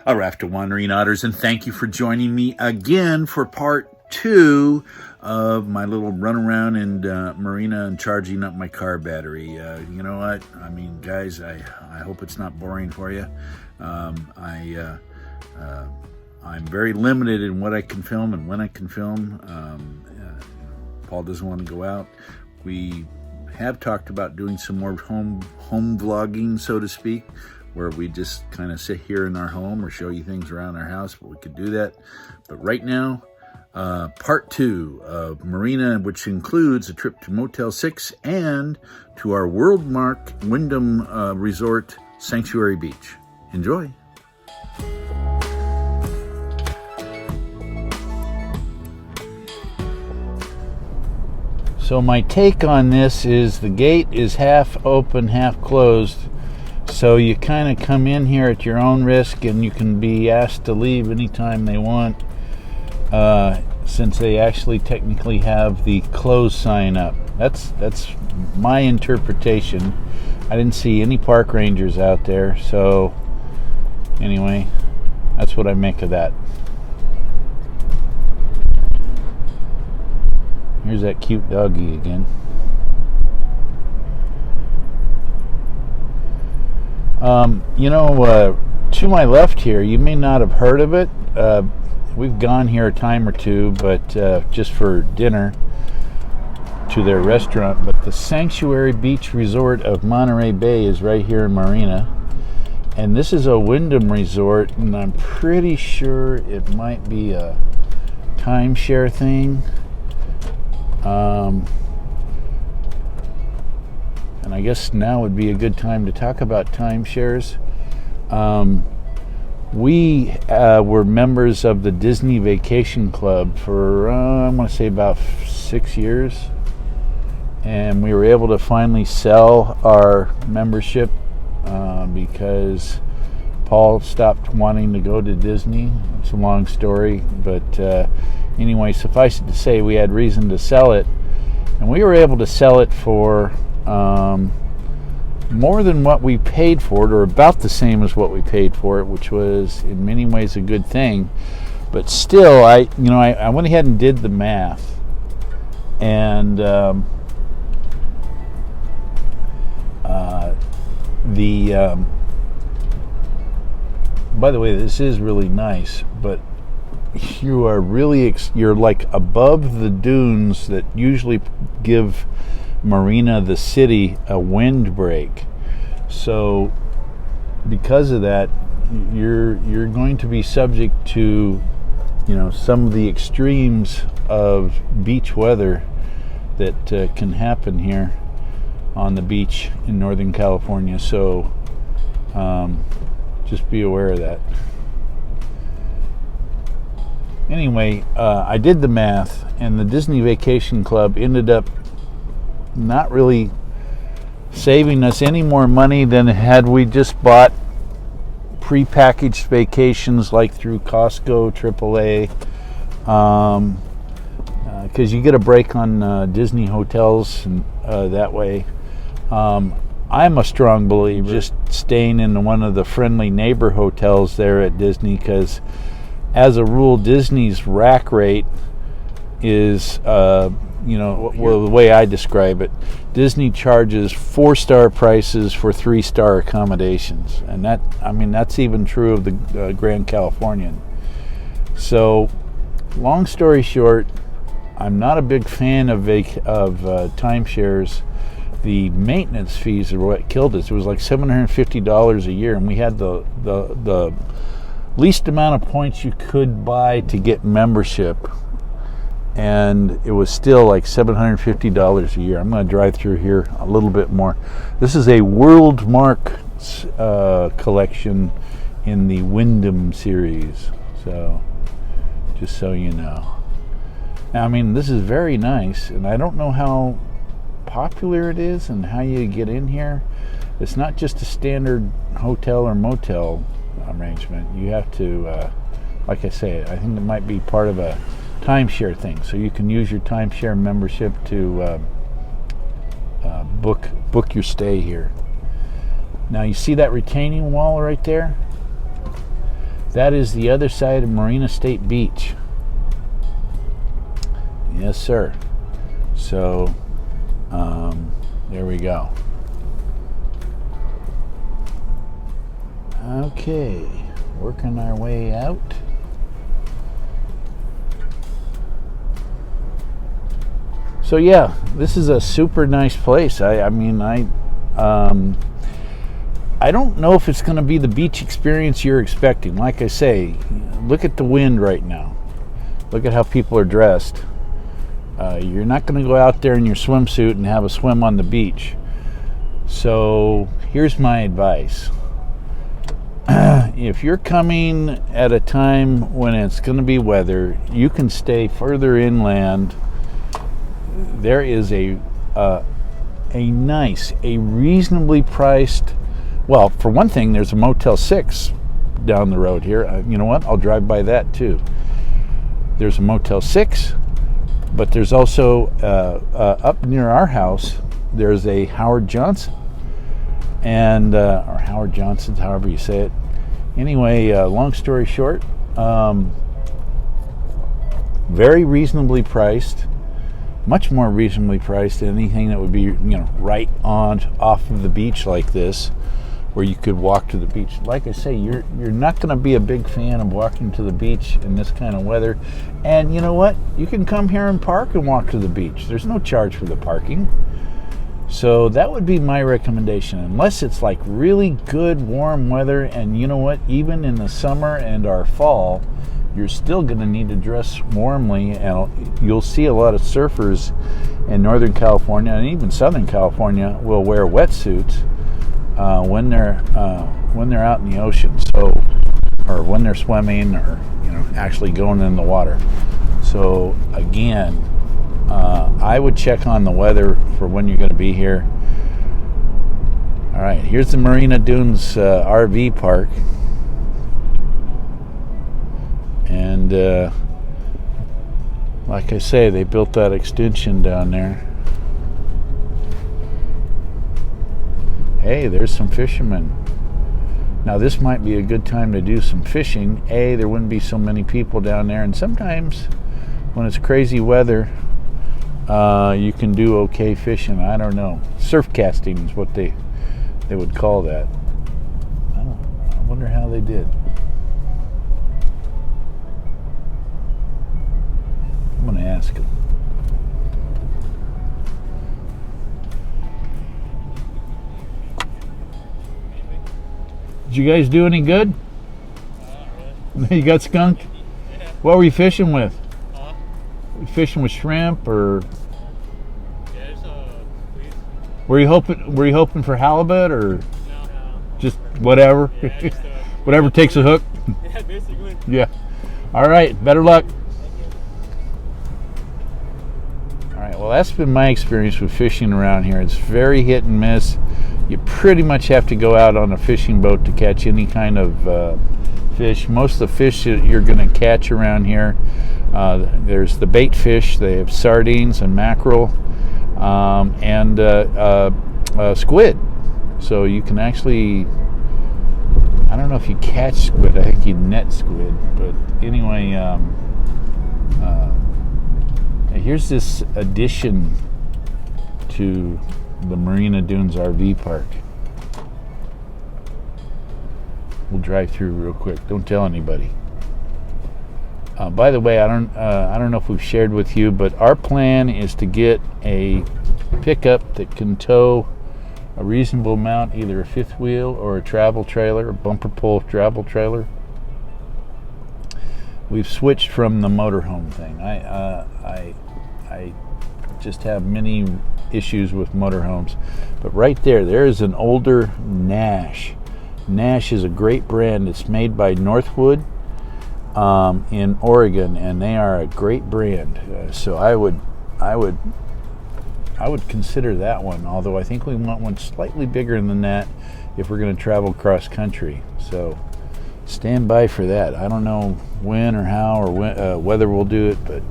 Arafta Wandering Otters, and thank you for joining me again for part 2 of my little run around in Marina and charging up my car battery. You know what? I mean, guys, I hope it's not boring for you. I'm very limited in what I can film and when I can film. Paul doesn't want to go out. We have talked about doing some more home vlogging, so to speak, where we just kind of sit here in our home or show you things around our house, but we could do that. But right now, part 2 of Marina, which includes a trip to Motel 6 and to our Worldmark Wyndham Resort Sanctuary Beach. Enjoy. So my take on this is the gate is half open, half closed. So you kind of come in here at your own risk, and you can be asked to leave anytime they want, since they actually technically have the close sign up. That's my interpretation. I didn't see any park rangers out there, so anyway, that's what I make of that. Here's that cute doggy again. To my left here, you may not have heard of it. We've gone here a time or two, but just for dinner to their restaurant. But the Sanctuary Beach Resort of Monterey Bay is right here in Marina. And this is a Wyndham resort, and I'm pretty sure it might be a timeshare thing. And I guess now would be a good time to talk about timeshares. We were members of the Disney Vacation Club for, I want to say about 6 years. And we were able to finally sell our membership because Paul stopped wanting to go to Disney. It's a long story, but anyway, suffice it to say, we had reason to sell it. And we were able to sell it for more than what we paid for it, or about the same as what we paid for it, which was in many ways a good thing. But still, I went ahead and did the math, and by the way, this is really nice, but you are really you're like above the dunes that usually give Marina, the city, a windbreak. So because of that, you're going to be subject to some of the extremes of beach weather that can happen here on the beach in Northern California. So just be aware of that. Anyway, I did the math, and the Disney Vacation Club ended up not really saving us any more money than had we just bought pre-packaged vacations like through Costco, AAA, because you get a break on Disney hotels and that way. I'm a strong believer just staying in one of the friendly neighbor hotels there at Disney, because as a rule, Disney's rack rate is, well, the way I describe it, Disney charges 4-star prices for 3-star accommodations, and that's even true of the Grand Californian. So, long story short, I'm not a big fan of timeshares. The maintenance fees are what killed us. It was like $750 a year, and we had the least amount of points you could buy to get membership, and it was still like $750 a year. I'm going to drive through here a little bit more. This is a Worldmark collection in the Wyndham series, so just so you know. Now, this is very nice, and I don't know how popular it is and how you get in here. It's not just a standard hotel or motel arrangement. You have to, like I say, I think it might be part of a timeshare thing. So you can use your timeshare membership to book your stay here. Now you see that retaining wall right there? That is the other side of Marina State Beach. Yes, sir. So, there we go. Okay, working our way out. So yeah, this is a super nice place. I don't know if it's going to be the beach experience you're expecting. Like I say, look at the wind right now. Look at how people are dressed. You're not going to go out there in your swimsuit and have a swim on the beach. So here's my advice. If you're coming at a time when it's going to be weather, you can stay further inland. There is a reasonably priced, well, for one thing, there's a Motel 6 down the road here. You know what? I'll drive by that too. There's a Motel 6, but there's also, up near our house, there's a Howard Johnson. And, or Howard Johnson's, however you say it. Anyway, long story short, very reasonably priced. Much more reasonably priced than anything that would be, right on off of the beach like this, where you could walk to the beach. Like I say, you're not going to be a big fan of walking to the beach in this kind of weather. And you know what? You can come here and park and walk to the beach. There's no charge for the parking. So that would be my recommendation, unless it's like really good warm weather. And you know what? Even in the summer and our fall, you're still going to need to dress warmly, and you'll see a lot of surfers in Northern California and even Southern California will wear wetsuits when they're out in the ocean. So, or when they're swimming, or actually going in the water. So again, I would check on the weather for when you're going to be here. All right, here's the Marina Dunes RV park. And like I say, they built that extension down there. Hey, there's some fishermen. Now this might be a good time to do some fishing. There wouldn't be so many people down there, and sometimes when it's crazy weather, you can do okay fishing. I don't know. Surf casting is what they would call that. I wonder how they did. I'm going to ask him. Did you guys do any good? Really. You got skunked? Yeah. What were you fishing with? Were you fishing with shrimp or? Yeah, were you hoping for halibut or? No. Just whatever. Yeah, just, whatever takes a hook. Yeah, basically. Yeah. All right. Better luck. Well, that's been my experience with fishing around here. It's very hit and miss. You pretty much have to go out on a fishing boat to catch any kind of fish. Most of the fish that you're going to catch around here, there's the bait fish. They have sardines and mackerel and squid. So you can actually, I don't know if you catch squid. I think you net squid. But anyway, here's this addition to the Marina Dunes RV park. We'll drive through real quick. Don't tell anybody. By the way, I don't know if we've shared with you, but our plan is to get a pickup that can tow a reasonable amount, either a fifth wheel or a travel trailer, a bumper pull travel trailer. We've switched from the motorhome thing. I just have many issues with motorhomes. But right there is an older Nash. Nash is a great brand. It's made by Northwood in Oregon, and they are a great brand. So I would consider that one, although I think we want one slightly bigger than that if we're going to travel cross country. So stand by for that. I don't know when or how or whether we'll do it, but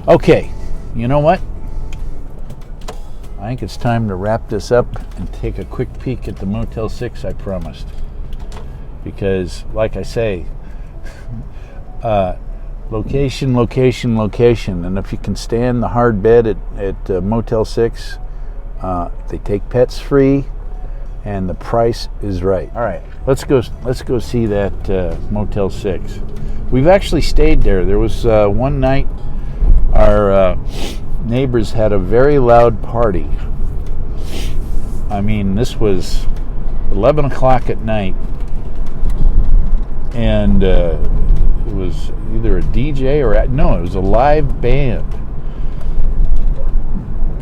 okay. You know what? I think it's time to wrap this up and take a quick peek at the Motel 6 I promised. Because, like I say, Location, location, location. And if you can stand the hard bed at Motel 6, they take pets free, and the price is right. All right, let's go see that Motel 6. We've actually stayed there. There was one night our neighbors had a very loud party. I mean, this was 11 o'clock at night, and it was either a DJ or it was a live band.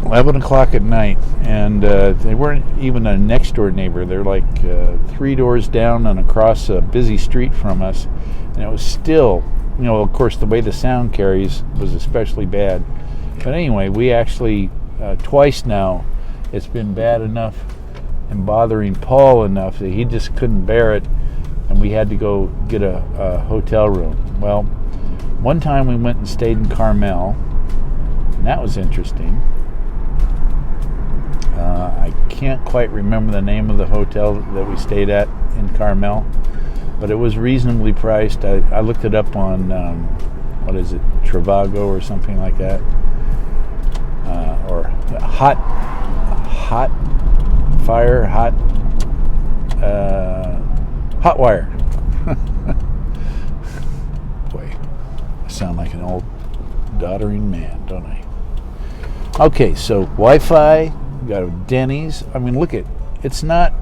11 o'clock at night, and they weren't even a next door neighbor. They're like 3 doors down and across a busy street from us, and it was still, of course, the way the sound carries was especially bad. But anyway, we actually twice now, it's been bad enough and bothering Paul enough that he just couldn't bear it, and we had to go get a hotel room. Well, one time we went and stayed in Carmel, and that was interesting. I can't quite remember the name of the hotel that we stayed at in Carmel, but it was reasonably priced. I looked it up on, what is it, Trivago or something like that, or Hot Wire. Boy, I sound like an old doddering man, don't I? Okay, so Wi-Fi, we got a Denny's. I mean, look it's not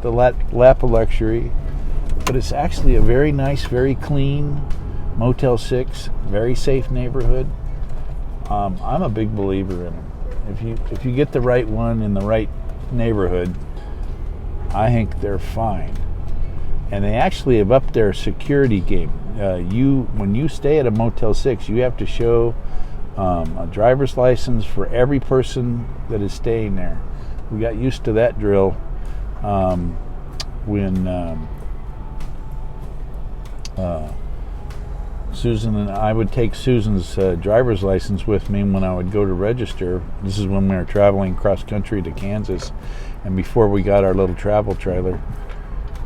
the lap of luxury, but it's actually a very nice, very clean Motel 6, very safe neighborhood. I'm a big believer in them. If you get the right one in the right neighborhood, I think they're fine. And they actually have upped their security game. When you stay at a Motel 6, you have to show a driver's license for every person that is staying there. We got used to that drill when Susan and I would take Susan's driver's license with me when I would go to register. This is when we were traveling cross country to Kansas, and before we got our little travel trailer,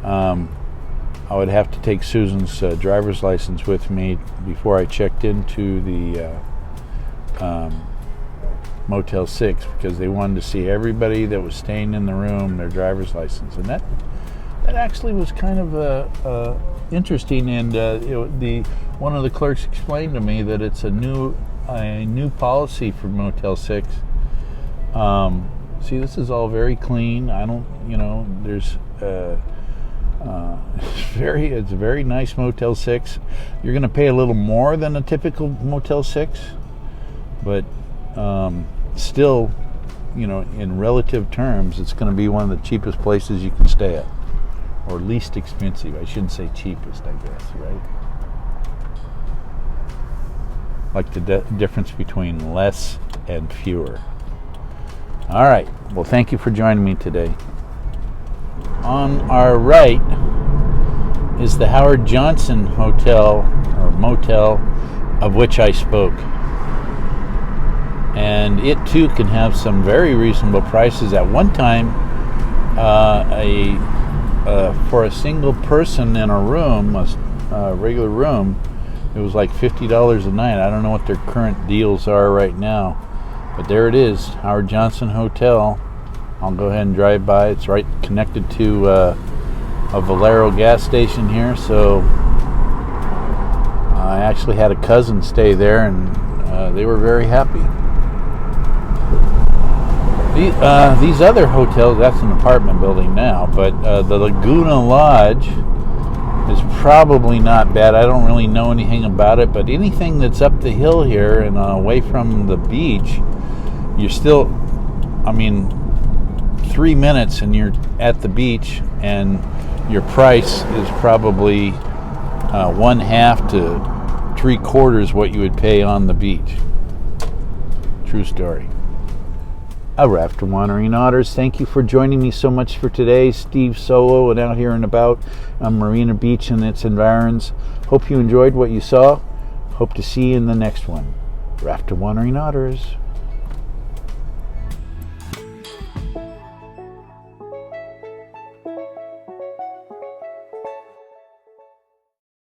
I would have to take Susan's driver's license with me before I checked into the Motel 6, because they wanted to see everybody that was staying in the room, their driver's license. And that actually was kind of interesting. And one of the clerks explained to me that it's a new policy for Motel 6. See, this is all very clean. I don't, there's it's a very nice Motel 6. You're going to pay a little more than a typical Motel 6, but still, in relative terms, it's going to be one of the cheapest places you can stay at, or least expensive. I shouldn't say cheapest, I guess, right? Like the difference between less and fewer. All right. Well, thank you for joining me today. On our right is the Howard Johnson Hotel or Motel, of which I spoke. And it too can have some very reasonable prices. At one time, for a single person in a room, a regular room, it was like $50 a night. I don't know what their current deals are right now, but there it is, Howard Johnson Hotel. I'll go ahead and drive by. It's right connected to a Valero gas station here, so I actually had a cousin stay there, and they were very happy. These other hotels, that's an apartment building now, but the Laguna Lodge is probably not bad. I don't really know anything about it, but anything that's up the hill here and away from the beach, you're still, 3 minutes and you're at the beach, and your price is probably 1/2 to 3/4 what you would pay on the beach. True story. After Wandering Otters, thank you for joining me so much for today. Steve Solo and out here and about on Marina Beach and its environs. Hope you enjoyed what you saw. Hope to see you in the next one. After Wandering Otters.